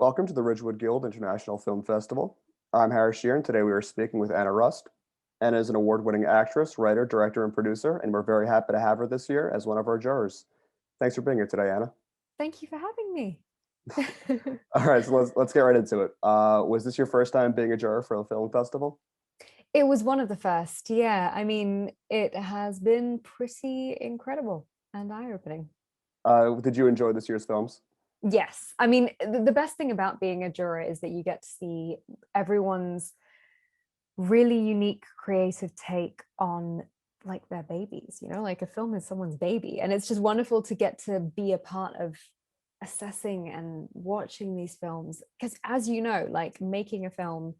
Welcome to the Ridgewood Guild International Film Festival. I'm Harris Sheeran. Today we are speaking with Anna Rust. Anna is an award-winning actress, writer, director, and producer, and we're very happy to have her this year as one of our jurors. Thanks for being here today, Anna. Thank you for having me. All right, so let's get right into it. Was this your first time being a juror for a film festival? It was one of the first, yeah. I mean, it has been pretty incredible and eye-opening. Did you enjoy this year's films? Yes, I mean, the best thing about being a juror is that you get to see everyone's really unique creative take on like their babies, like a film is someone's baby. And it's just wonderful to get to be a part of assessing and watching these films. Because as you know, like making a film,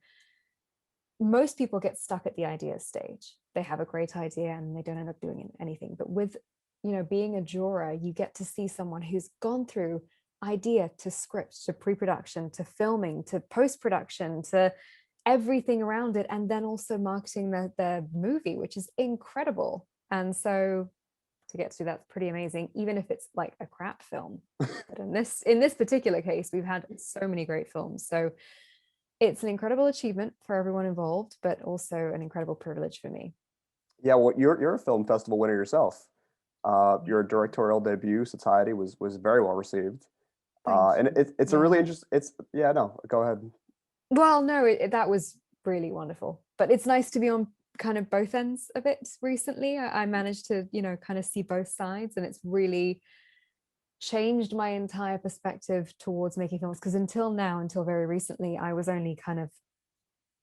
most people get stuck at the idea stage. They have a great idea and they don't end up doing anything. But with, being a juror, you get to see someone who's gone through idea to script to pre-production to filming to post-production to everything around it, and then also marketing the movie, which is incredible. And so to get to do that's pretty amazing, even if it's like a crap film. But in this particular case, we've had so many great films. So it's an incredible achievement for everyone involved, but also an incredible privilege for me. Yeah, well, you're a film festival winner yourself. Your directorial debut, Satiety, was very well received. Thank And you. it's a really Yeah. interesting. It's yeah, no, go ahead. Well, no, that was really wonderful. But it's nice to be on kind of both ends of it recently. I managed to, kind of see both sides, and it's really changed my entire perspective towards making films. Because until now, until very recently, I was only kind of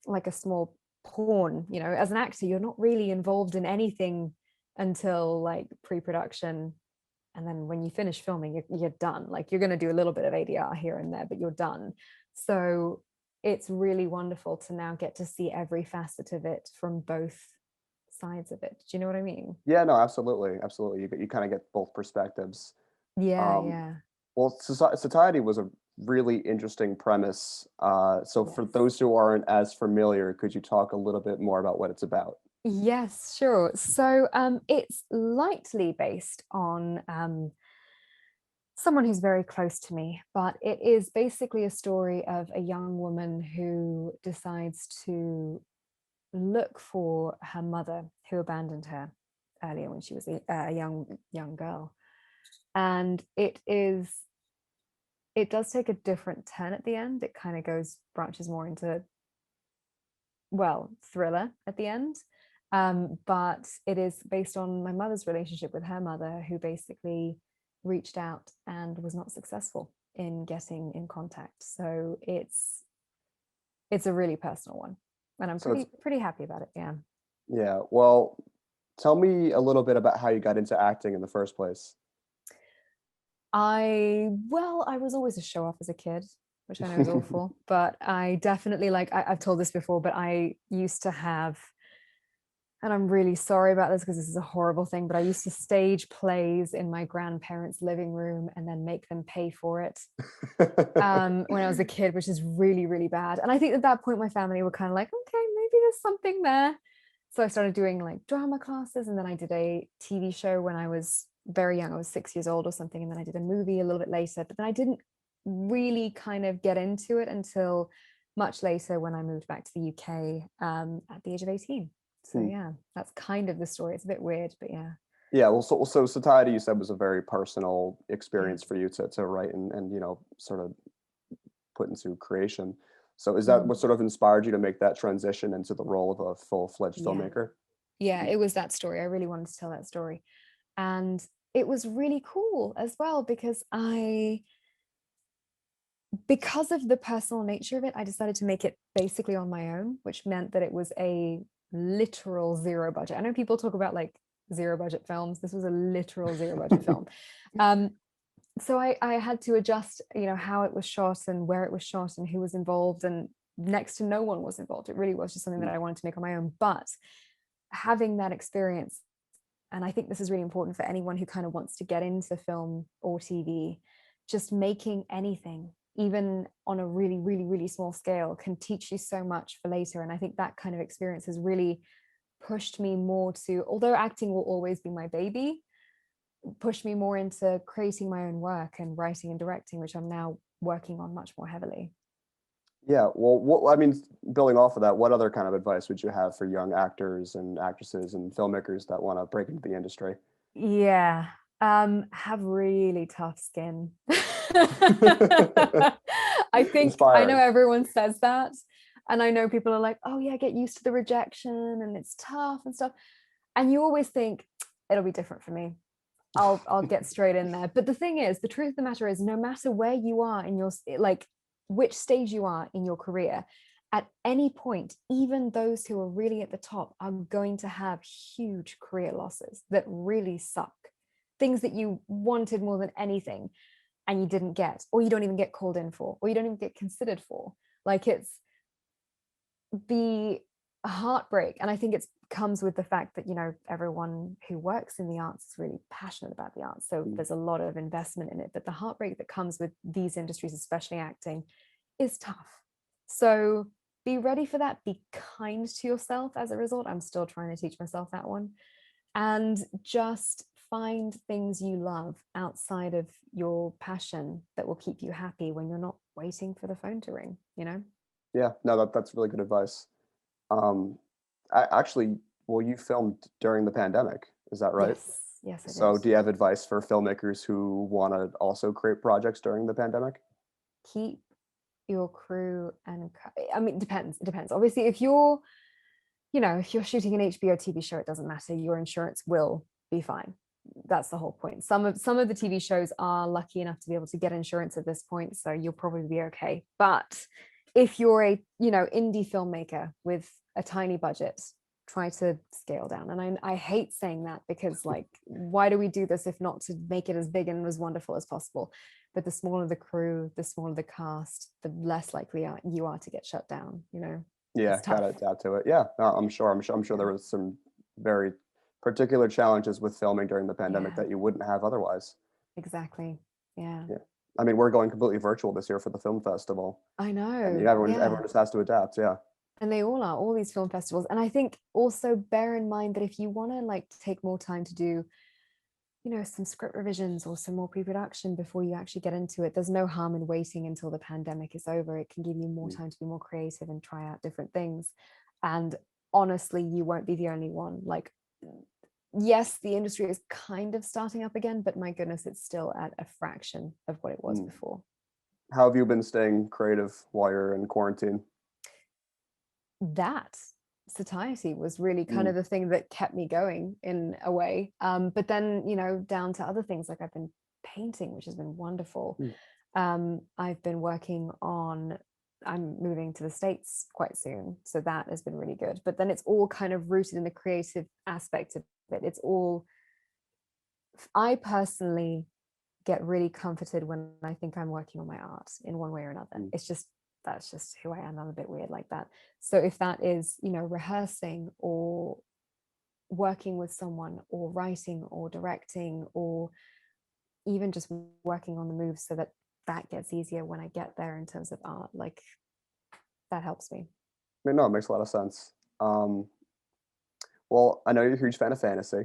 like a small pawn. As an actor, you're not really involved in anything until like pre-production. And then when you finish filming, you're done. Like you're going to do a little bit of ADR here and there, but you're done. So it's really wonderful to now get to see every facet of it from both sides of it. Do you know what I mean? Yeah, no, absolutely, absolutely. You kind of get both perspectives. Yeah, Um, yeah. well, Satiety was a really interesting premise. So for Yes. those who aren't as familiar, could you talk a little bit more about what it's about? Yes, sure. So it's lightly based on someone who's very close to me, but it is basically a story of a young woman who decides to look for her mother who abandoned her earlier when she was a young girl. And it does take a different turn at the end. It kind of branches more into, well, thriller at the end. But it is based on my mother's relationship with her mother, who basically reached out and was not successful in getting in contact. So it's a really personal one, and I'm So it's pretty happy about it. Yeah. yeah. Well, tell me a little bit about how you got into acting in the first place. I was always a show off as a kid, which I know is awful, but I definitely I've told this before, but I used to have, and I'm really sorry about this because this is a horrible thing, but I used to stage plays in my grandparents' living room and then make them pay for it when I was a kid, which is really, really bad. And I think at that point, my family were kind of like, okay, maybe there's something there. So I started doing like drama classes, and then I did a TV show when I was very young. I was 6 years old or something. And then I did a movie a little bit later, but then I didn't really kind of get into it until much later when I moved back to the UK at the age of 18. So Hmm. yeah, that's kind of the story. It's a bit weird, but yeah. Yeah, well, so Satiety, you said, was a very personal experience Yes. for you to write and sort of put into creation. So is that what Mm. sort of inspired you to make that transition into the role of a full-fledged Yeah. filmmaker? Yeah, it was that story. I really wanted to tell that story. And it was really cool as well because of the personal nature of it, I decided to make it basically on my own, which meant that it was a literal zero budget. I know people talk about like zero budget films. This was a literal zero budget film. Um, so I had to adjust, how it was shot and where it was shot and who was involved, and next to no one was involved. It really was just something that I wanted to make on my own. But having that experience, and I think this is really important for anyone who kind of wants to get into film or TV, just making anything, even on a really, really, really small scale, can teach you so much for later. And I think that kind of experience has really pushed me more to, although acting will always be my baby, pushed me more into creating my own work and writing and directing, which I'm now working on much more heavily. Yeah. Well, I mean, building off of that, what other kind of advice would you have for young actors and actresses and filmmakers that want to break into the industry? Yeah. Have really tough skin. I know Inspiring. everyone says that. And I know people are like, oh yeah, get used to the rejection and it's tough and stuff. And you always think it'll be different for me. I'll get straight in there. But the thing is, the truth of the matter is, no matter where you are in your, like, which stage you are in your career, at any point, even those who are really at the top are going to have huge career losses that really suck. Things that you wanted more than anything and you didn't get, or you don't even get called in for, or you don't even get considered for. Like, it's the heartbreak. And I think it comes with the fact that, you know, everyone who works in the arts is really passionate about the arts, so Mm. there's a lot of investment in it, but the heartbreak that comes with these industries, especially acting, is tough. So be ready for that. Be kind to yourself as a result. I'm still trying to teach myself that one. And just find things you love outside of your passion that will keep you happy when you're not waiting for the phone to ring, you know? Yeah. No, that's really good advice. Um, actually, well, you filmed during the pandemic, is that right? Yes, yes, I did. So, do you have advice for filmmakers who want to also create projects during the pandemic? Keep your crew and I mean, it depends. Obviously, if you're, you know, if you're shooting an HBO TV show, it doesn't matter. Your insurance will be fine. That's the whole point. Some of the TV shows are lucky enough to be able to get insurance at this point, so you'll probably be okay. But if you're a, you know, indie filmmaker with a tiny budget, try to scale down. And I hate saying that because, like, why do we do this if not to make it as big and as wonderful as possible? But the smaller the crew, the smaller the cast, the less likely you are to get shut down, you know. Yeah, It's gotta tough. adapt to it. Yeah, no, I'm sure there Yeah. was some very particular challenges with filming during the pandemic Yeah, that you wouldn't have otherwise. exactly. Yeah. Yeah. I mean, we're going completely virtual this year for the film festival, I and know. everyone Yeah. just has to adapt. Yeah. And they all are, all these film festivals. And I think also bear in mind that if you want to like take more time to do, you know, some script revisions or some more pre-production before you actually get into it, there's no harm in waiting until the pandemic is over. It can give you more Mm. time to be more creative and try out different things. And honestly, you won't be the only one. Like, yes, the industry is kind of starting up again, but my goodness, it's still at a fraction of what it was Mm. before. How have you been staying creative while you're in quarantine? That satiety was really kind Mm. of the thing that kept me going in a way. But then, you know, down to other things, like I've been painting, which has been wonderful. Mm. I've been working on, I'm moving to the States quite soon, so that has been really good. But then it's all kind of rooted in the creative aspect of it. It's all, I personally get really comforted when I think I'm working on my art in one way or another. Mm. It's just, that's just who I am. I'm a bit weird like that. So if that is, you know, rehearsing or working with someone or writing or directing or even just working on the moves so that that gets easier when I get there in terms of art, like that helps me. I mean, no, it makes a lot of sense. Um, well, I know you're a huge fan of fantasy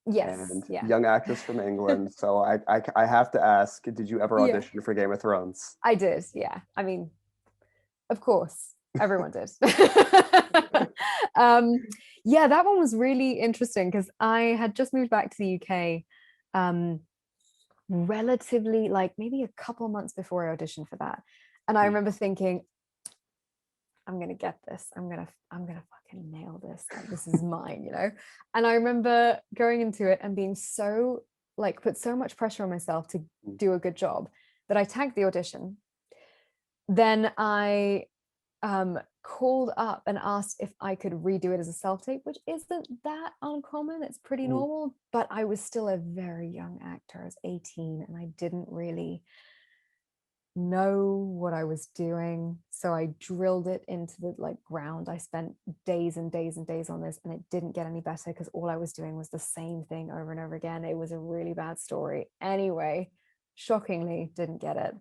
Yes. and Yeah. young actress from England, so I have to ask, did you ever Yeah. audition for Game of Thrones? I did. Yeah. I mean, of course, everyone did. um, yeah, that one was really interesting because I had just moved back to the UK um, relatively, like maybe a couple months before I auditioned for that. And I Mm. remember thinking, I'm gonna get this. I'm gonna fucking nail this. Like, this is mine, you know? And I remember going into it and being so like put so much pressure on myself to Mm. do a good job that I tagged the audition. Then I called up and asked if I could redo it as a self-tape, which isn't that uncommon. It's pretty Mm. normal, but I was still a very young actor. I was 18 and I didn't really know what I was doing. So I drilled it into the like ground. I spent days and days and days on this and it didn't get any better because all I was doing was the same thing over and over again. It was a really bad story. Anyway, shockingly, didn't get it.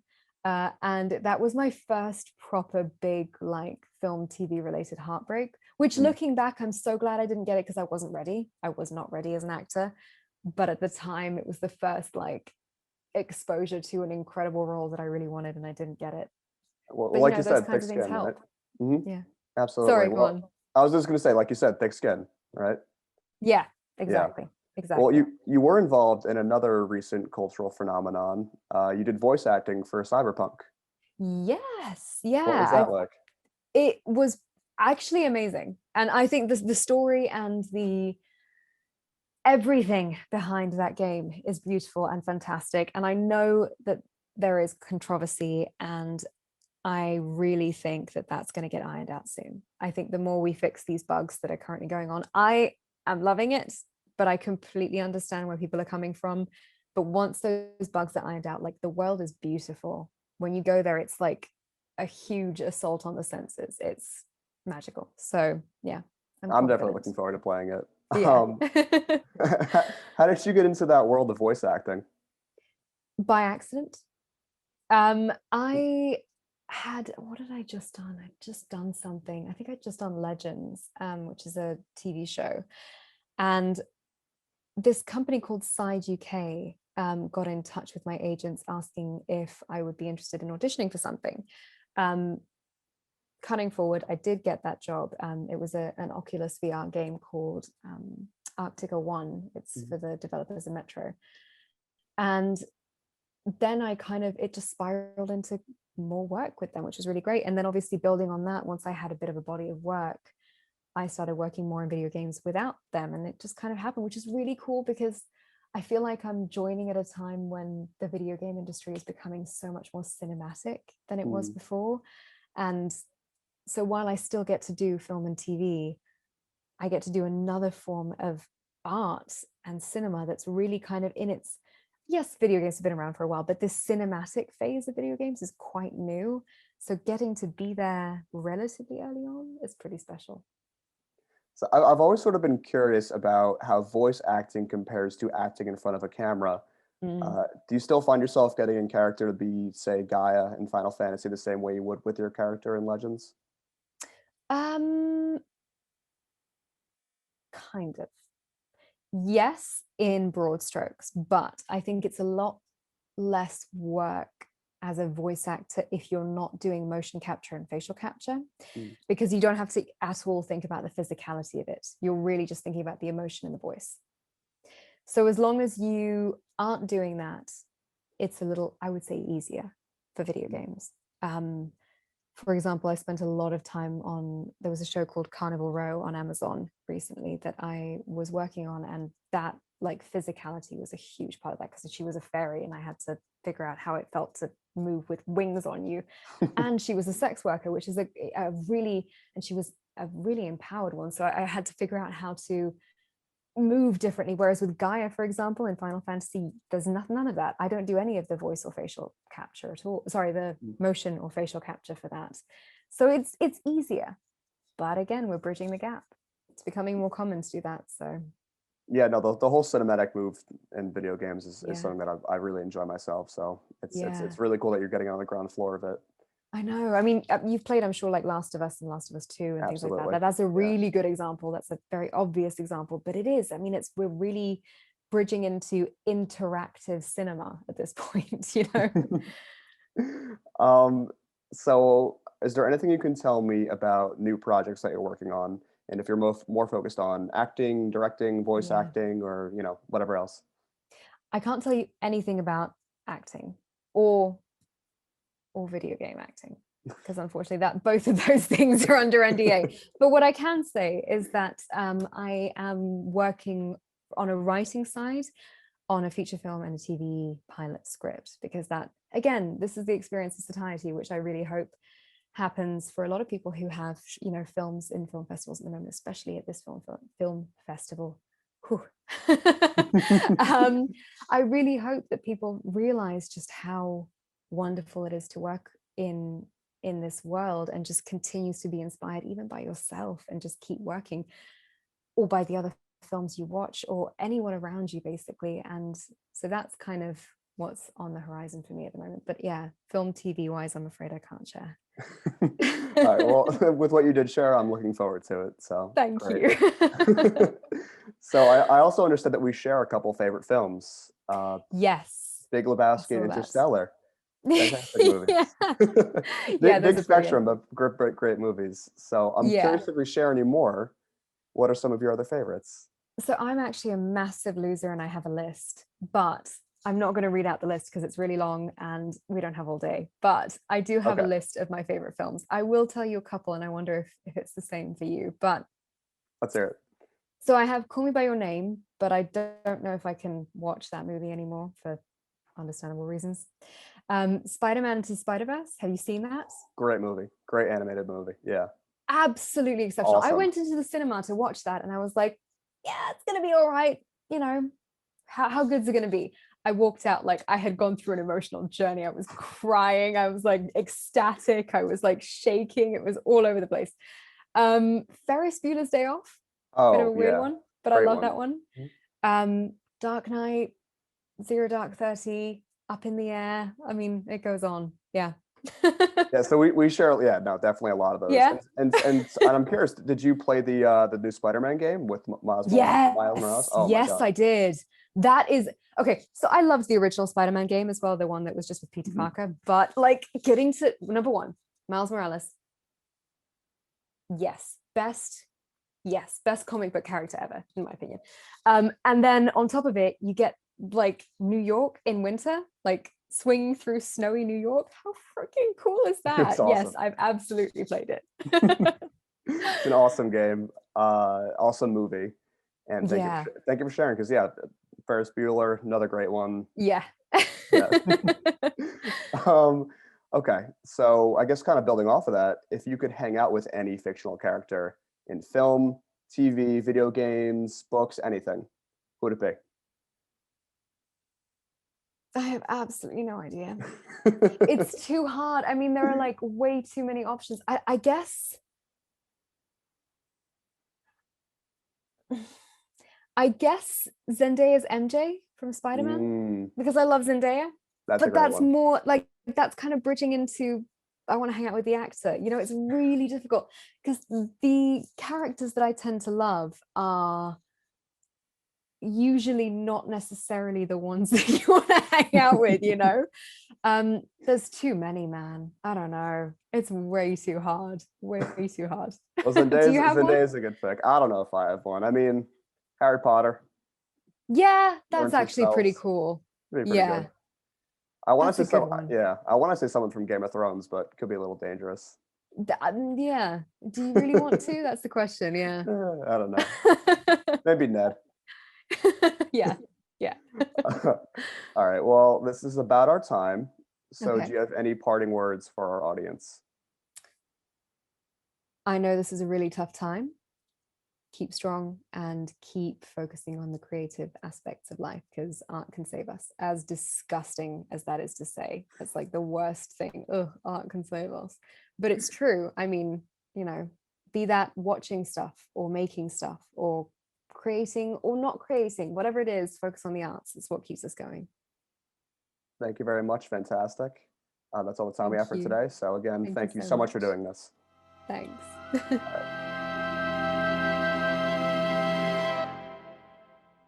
And that was my first proper big like film TV related heartbreak, which Mm. looking back, I'm so glad I didn't get it because I wasn't ready. I was not ready as an actor. But at the time, it was the first like exposure to an incredible role that I really wanted and I didn't get it. Well, But like you those said, thick kinds of things skin, right? help. Hmm. Yeah. Absolutely. Sorry, go Well, on. I was just going to say, like you said, thick skin, right? Yeah, Yeah. exactly. Well, Exactly. you were involved in another recent cultural phenomenon. You did voice acting for Cyberpunk. Yes. What was Yeah. that like? It was actually amazing. And I think the story and the everything behind that game is beautiful and fantastic. And I know that there is controversy, and I really think that that's going to get ironed out soon. I think the more we fix these bugs that are currently going on, I am loving it, but I completely understand where people are coming from. But once those bugs are ironed out, like, the world is beautiful. When you go there, it's like a huge assault on the senses. It's magical. So yeah, I'm I'm definitely confident. looking forward to playing it. Yeah. Um, how did you get into that world of voice acting? By accident. I had, what had I just done? I'd just done something. I think I'd just done Legends, which is a TV show. And this company called Side UK got in touch with my agents asking if I would be interested in auditioning for something. Um, Cutting forward, I did get that job. It was an Oculus VR game called Arctica One. It's Mhm. for the developers of Metro. And then it just spiraled into more work with them, which was really great. And then obviously building on that, once I had a bit of a body of work, I started working more in video games without them. And it just kind of happened, which is really cool, because I feel like I'm joining at a time when the video game industry is becoming so much more cinematic than it was Mm. before. And so while I still get to do film and TV, I get to do another form of art and cinema that's really kind of in its, yes, video games have been around for a while, but this cinematic phase of video games is quite new. So getting to be there relatively early on is pretty special. So I've always sort of been curious about how voice acting compares to acting in front of a camera. Mm. Do you still find yourself getting in character to be, say, Gaia in Final Fantasy the same way you would with your character in Legends? Um, Kind of. Yes, in broad strokes, but I think it's a lot less work as a voice actor if you're not doing motion capture and facial capture, Mm. because you don't have to at all think about the physicality of it. You're really just thinking about the emotion in the voice. So as long as you aren't doing that, it's a little, I would say, easier for video games. Um, for example, I spent a lot of time on, there was a show called Carnival Row on Amazon recently that I was working on, and that, like, physicality was a huge part of that, because she was a fairy and I had to figure out how it felt to move with wings on you. And she was a sex worker, which is a really, and she was a really empowered one. So I had to figure out how to move differently. Whereas with Gaia, for example, in Final Fantasy, there's none of that. I don't do any of the voice or facial capture at all. Sorry, the Mm. motion or facial capture for that. So it's easier. But again, we're bridging the gap. It's becoming more common to do that. So Yeah, no, the whole cinematic move in video games is yeah, something that I really enjoy myself. So yeah. it's really cool that you're getting on the ground floor of it. I know. I mean, you've played, I'm sure, like Last of Us and Last of Us 2 and things like that. Absolutely. That's a Yeah. really good example. That's a very obvious example, but it is. I mean, we're really bridging into interactive cinema at this point, you know? Um, so is there anything you can tell me about new projects that you're working on? And if you're more focused on acting, directing, voice Yeah. acting, or whatever else? I can't tell you anything about acting or video game acting, because unfortunately that both of those things are under NDA. But what I can say is that I am working on a writing side on a feature film and a TV pilot script, because that, again, this is the experience of satiety, which I really hope happens for a lot of people who have, films in film festivals at the moment, especially at this film festival. um, I really hope that people realize just how wonderful it is to work in this world, and just continues to be inspired even by yourself, and just keep working, or by the other films you watch, or anyone around you, basically. And so that's kind of what's on the horizon for me at the moment. But yeah, film TV wise, I'm afraid I can't share. All right. Well, with what you did share, I'm looking forward to it. So Thank great. you. So I also understood that we share a couple favorite films. Yes. Big I Lebowski and saw that. Interstellar. Fantastic Yeah. movies. Yeah, those Big are brilliant. spectrum of great movies. So I'm Yeah. curious if we share any more. What are some of your other favorites? So I'm actually a massive loser and I have a list, but I'm not going to read out the list because it's really long and we don't have all day. But I do have a Okay, list of my favorite films. I will tell you a couple and I wonder if it's the same for you. But let's hear it. so I have Call Me by Your Name, but I don't know if I can watch that movie anymore for understandable reasons. Spider-Man Into Spider-Verse. Have you seen that? Great movie. Great animated movie. Yeah. Absolutely exceptional. I Awesome. went into the cinema to watch that and I was like, yeah, it's gonna be all right. You know, how good's it gonna be? I walked out like I had gone through an emotional journey. I was crying, I was like ecstatic, I was like shaking, it was all over the place. Ferris Bueller's Day Off, bit of a Oh, weird yeah. one, but I Great love one. that one. Mhm. Dark Knight, Zero Dark 30, Up in the Air. I mean, it goes on. Yeah. Yeah, so we share, yeah, no, definitely a lot of those. Yeah. And I'm curious, did you play the new Spider-Man game with Miles Morales? Yes, Oh my yes, God. I did. That is okay. So I loved the original Spider-Man game as well, the one that was just with Peter Mhm. Parker. But like getting to number one, Miles Morales, yes, best comic book character ever, in my opinion. And then on top of it, you get like New York in winter, like swinging through snowy New York. How freaking cool is It's that? Yes, awesome. I've absolutely played it. It's an awesome game, awesome movie, and Yeah, thank you for sharing. Because yeah, Ferris Bueller, another great one. yeah. Yeah. um, okay, so I guess kind of building off of that, if you could hang out with any fictional character in film, TV, video games, books, anything, who would it I have absolutely no idea. be? It's too hard. I mean, there are like way too many options. I guess I guess Zendaya's MJ from Spider-Man Mm, because I love Zendaya, that's a but great that's one. more like that's kind of bridging into I want to hang out with the actor. You know, it's really difficult because the characters that I tend to love are usually not necessarily the ones that you want to hang out with, you know? There's too many, man. I don't know. It's way too hard. Way too hard. Well, Do you have one? Zendaya's a good pick. I don't know if I have one. I mean, Harry Potter, Yeah, that's Learns actually pretty Yourselves, cool. would be pretty good. Yeah, I want that's to a say good some, one. yeah, I want to say someone from Game of Thrones, but could be a little dangerous. Yeah. Do you really want to? That's the question. Yeah. I don't know. Maybe Ned. Yeah. Yeah. All right. Well, this is about our time. So, do Okay. you have any parting words for our audience? I know this is a really tough time. Keep strong and keep focusing on the creative aspects of life because art can save us. As disgusting as that is to say, it's like the worst thing. Oh, art can save us. But it's true. I mean, you know, be that watching stuff or making stuff or creating or not creating, whatever it is, focus on the arts. It's what keeps us going. Thank you very much. Fantastic. That's all the time we Thank have for you. today. So, again, Thank you thank you so so much for much. doing this. Thanks. All right.